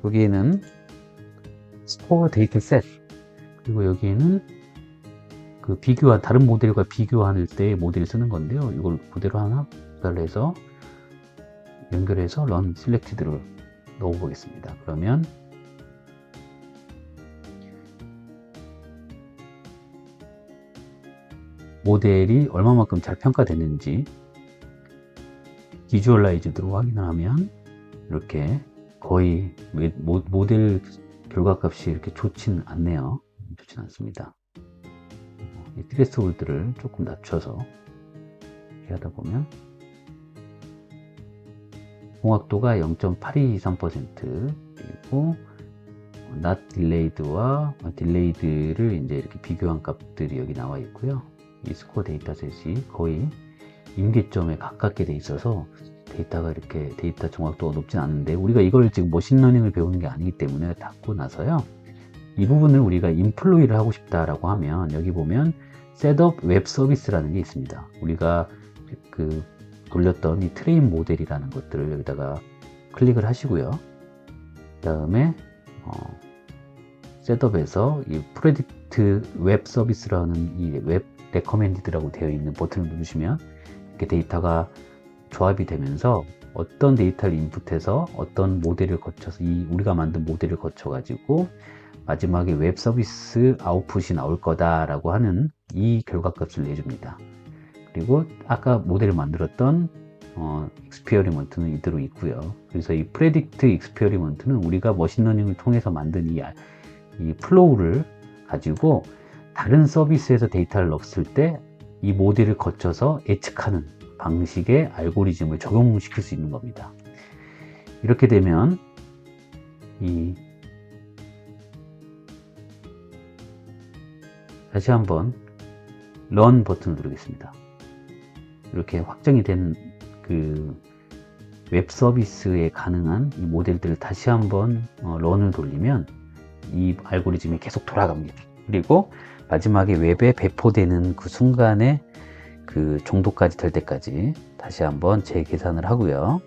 여기에는 스코어 데이터 셋, 그리고 여기에는 그 비교한 다른 모델과 비교할 때 모델을 쓰는 건데요. 이걸 그대로 하나 달래서 연결해서 run selected를 넣어 보겠습니다. 그러면 모델이 얼마만큼 잘 평가됐는지 비주얼라이즈드로 확인을 하면 이렇게 거의 모델 결과값이 이렇게 좋진 않네요. 좋진 않습니다. 이 트레스홀드를 조금 낮춰서 이렇게 하다 보면 공확도가 0.8223% 그리고 not delayed와 delayed를 이제 이렇게 비교한 값들이 여기 나와 있고요. 이 스코어 데이터셋이 거의 임계점에 가깝게 돼 있어서 데이터가 이렇게 데이터 정확도가 높진 않은데, 우리가 이걸 지금 머신러닝을 배우는 게 아니기 때문에 닫고 나서요, 이 부분을 우리가 인플로이를 하고 싶다라고 하면 여기 보면 셋업 웹 서비스라는 게 있습니다. 우리가 그 돌렸던 이 트레인 모델이라는 것들을 여기다가 클릭을 하시고요. 그 다음에 셋업에서 이 프레딕트 웹 서비스라는 이 웹 레커멘디드라고 되어 있는 버튼을 누르시면 이렇게 데이터가 조합이 되면서 어떤 데이터를 인풋해서 어떤 모델을 거쳐서 우리가 만든 모델을 거쳐 가지고 마지막에 웹 서비스 아웃풋이 나올 거다라고 하는 이 결과값을 내줍니다. 그리고 아까 모델을 만들었던 익스페리먼트는 이대로 있고요. 그래서 이 프레딕트 익스페리먼트는 우리가 머신러닝을 통해서 만든 이 플로우를 가지고 다른 서비스에서 데이터를 넣었을 때 이 모델을 거쳐서 예측하는 방식의 알고리즘을 적용시킬 수 있는 겁니다. 이렇게 되면 다시 한번 run 버튼을 누르겠습니다. 이렇게 확정이 된 그 웹 서비스에 가능한 이 모델들을 다시 한번 런을 돌리면 이 알고리즘이 계속 돌아갑니다. 그리고 마지막에 웹에 배포되는 그 순간에 그 정도까지 될 때까지 다시 한번 재계산을 하고요.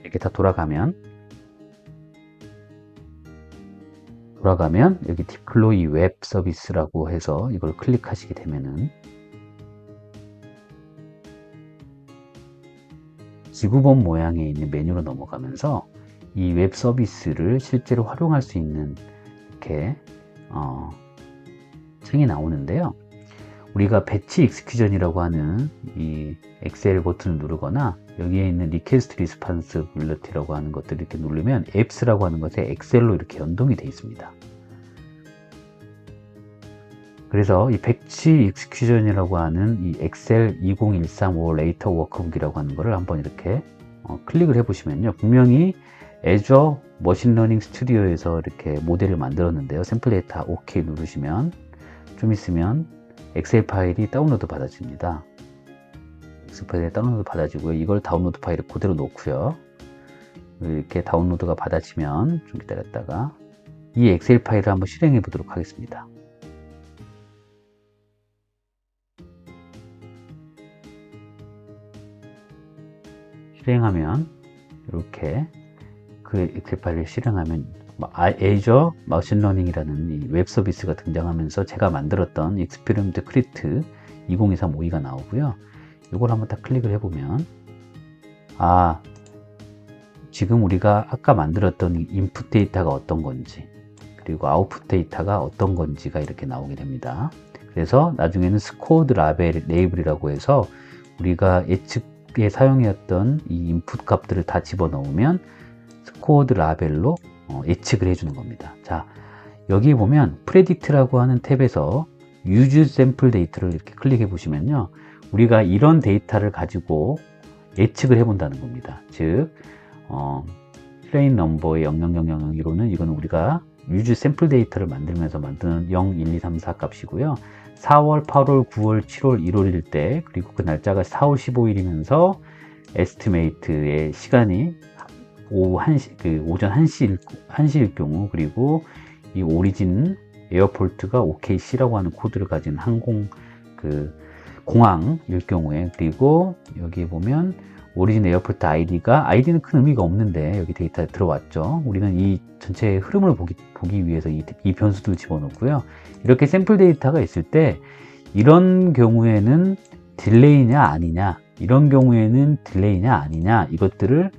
이렇게 다 돌아가면 여기 디플로이 웹 서비스라고 해서 이걸 클릭하시게 되면은 지구본 모양에 있는 메뉴로 넘어가면서 이 웹 서비스를 실제로 활용할 수 있는 이렇게 창이 나오는데요. 우리가 배치 익스큐전이라고 하는 이 엑셀 버튼을 누르거나 여기에 있는 리퀘스트 리스판스빌리티라고 하는 것들을 이렇게 누르면 앱스라고 하는 것에 엑셀로 이렇게 연동이 되어 있습니다. 그래서 이 배치 익스큐전이라고 하는 이 엑셀 20135 레이터 워크북이라고 하는 것을 한번 이렇게 클릭을 해 보시면요, 분명히 애저 머신러닝 스튜디오에서 이렇게 모델을 만들었는데요. 샘플 데이터 OK 누르시면 좀 있으면 엑셀 파일이 다운로드 받아집니다. 엑셀 파일이 다운로드 받아지고요. 이걸 다운로드 파일을 그대로 놓고요. 이렇게 다운로드가 받아지면 좀 기다렸다가 이 엑셀 파일을 한번 실행해 보도록 하겠습니다. 실행하면 이렇게 그 엑셀 파일을 실행하면 애저 머신러닝이라는 이 웹 서비스가 등장하면서 제가 만들었던 익스페리먼트 크리트 202352가 나오고요. 이걸 한번 딱 클릭을 해보면 지금 우리가 아까 만들었던 인풋 데이터가 어떤 건지 그리고 아웃풋 데이터가 어떤 건지가 이렇게 나오게 됩니다. 그래서 나중에는 스코어드 레이블이라고 해서 우리가 예측에 사용했던 이 인풋 값들을 다 집어넣으면 스코어드 라벨로 예측을 해주는 겁니다. 자, 여기 보면 프레딕트라고 하는 탭에서 유즈 샘플 데이터를 이렇게 클릭해 보시면요, 우리가 이런 데이터를 가지고 예측을 해 본다는 겁니다. 즉 트레인 넘버의 00001호는 이건 우리가 유즈 샘플 데이터를 만들면서 만드는 0, 1, 2, 3, 4 값이고요. 4월, 8월, 9월, 7월, 1월일 때, 그리고 그 날짜가 4월 15일이면서 에스티메이트의 시간이 오전 1시일 경우, 그리고 이 오리진 에어폴트가 OKC라고 하는 코드를 가진 공항일 경우에, 그리고 여기 보면 오리진 에어포트 아이디는 큰 의미가 없는데 여기 데이터에 들어왔죠. 우리는 이 전체의 흐름을 보기 위해서 이 변수도 집어넣고요. 이렇게 샘플 데이터가 있을 때 이런 경우에는 딜레이냐 아니냐, 이런 경우에는 딜레이냐 아니냐, 이것들을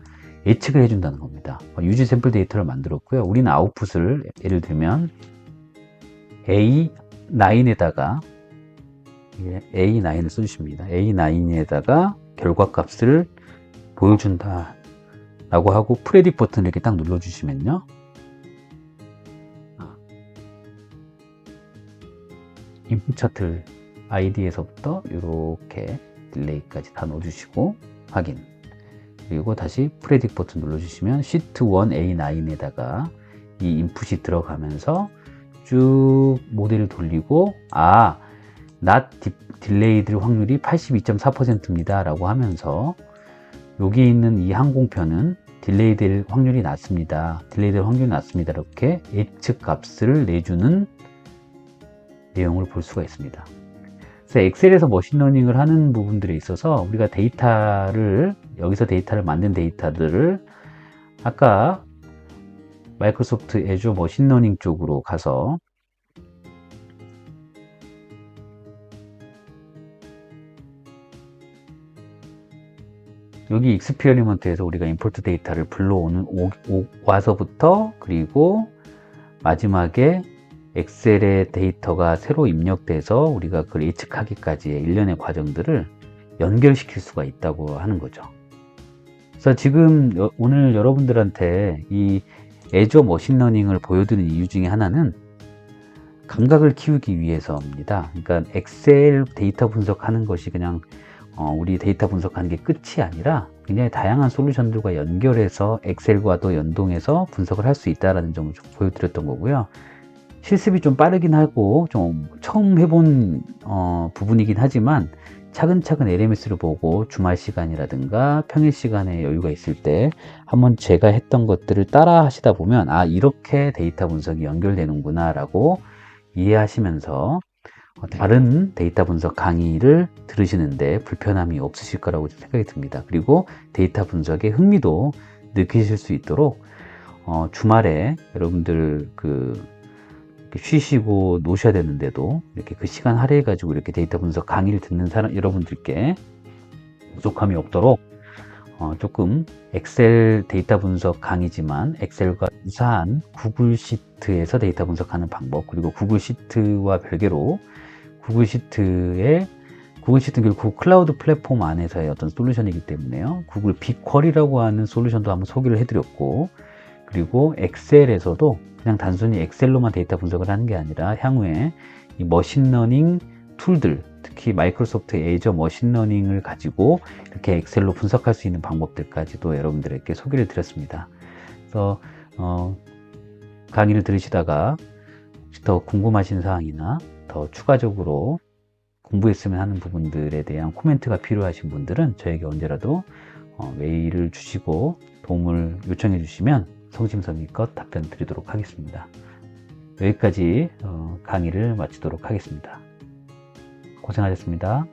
예측을 해준다는 겁니다. 유지 샘플 데이터를 만들었고요. 우리는 아웃풋을 예를 들면 A9에다가 A9을 써주십니다. A9에다가 결과값을 보여준다 라고 하고 프레딕 버튼을 이렇게 딱 눌러주시면요, 인풋 차트 아이디에서부터 이렇게 딜레이까지 다 넣어주시고 확인, 그리고 다시 프레딕 버튼 눌러주시면 시트 1 A9에다가 이 인풋이 들어가면서 쭉 모델을 돌리고 not delayed 확률이 82.4%입니다 라고 하면서 여기 있는 이 항공편은 딜레이 될 확률이 낮습니다. 이렇게 예측 값을 내주는 내용을 볼 수가 있습니다. 그래서 엑셀에서 머신러닝을 하는 부분들에 있어서 우리가 여기서 데이터를 만든 데이터들을 아까 마이크로소프트 애주 머신러닝 쪽으로 가서 여기 익스페리먼트에서 우리가 임포트 데이터를 와서부터, 그리고 마지막에 엑셀의 데이터가 새로 입력돼서 우리가 그걸 예측하기까지의 일련의 과정들을 연결시킬 수가 있다고 하는 거죠. 그래서 지금 오늘 여러분들한테 이 애저 머신러닝을 보여드리는 이유 중에 하나는 감각을 키우기 위해서입니다. 그러니까 엑셀 데이터 분석하는 것이 그냥 우리 데이터 분석하는 게 끝이 아니라 굉장히 다양한 솔루션들과 연결해서 엑셀과도 연동해서 분석을 할 수 있다는 점을 좀 보여드렸던 거고요. 실습이 좀 빠르긴 하고 좀 처음 해본 부분이긴 하지만 차근차근 LMS를 보고 주말 시간이라든가 평일 시간에 여유가 있을 때 한번 제가 했던 것들을 따라 하시다 보면 이렇게 데이터 분석이 연결되는구나 라고 이해하시면서 다른 데이터 분석 강의를 들으시는데 불편함이 없으실 거라고 생각이 듭니다. 그리고 데이터 분석에 흥미도 느끼실 수 있도록 주말에 여러분들 쉬시고 노셔야 되는데도 이렇게 그 시간 할애해 가지고 이렇게 데이터 분석 강의를 듣는 여러분들께 부족함이 없도록 조금 엑셀 데이터 분석 강의지만 엑셀과 유사한 구글 시트에서 데이터 분석하는 방법, 그리고 구글 시트와 별개로 구글 시트는 결국 클라우드 플랫폼 안에서의 어떤 솔루션이기 때문에요. 구글 빅쿼리라고 하는 솔루션도 한번 소개를 해드렸고, 그리고 엑셀에서도 그냥 단순히 엑셀로만 데이터 분석을 하는 게 아니라 향후에 이 머신러닝 툴들, 특히 마이크로소프트 애저 머신러닝을 가지고 이렇게 엑셀로 분석할 수 있는 방법들까지도 여러분들에게 소개를 드렸습니다. 그래서 강의를 들으시다가 더 궁금하신 사항이나 더 추가적으로 공부했으면 하는 부분들에 대한 코멘트가 필요하신 분들은 저에게 언제라도 메일을 주시고 도움을 요청해 주시면 성심성의껏 답변 드리도록 하겠습니다. 여기까지 강의를 마치도록 하겠습니다. 고생하셨습니다.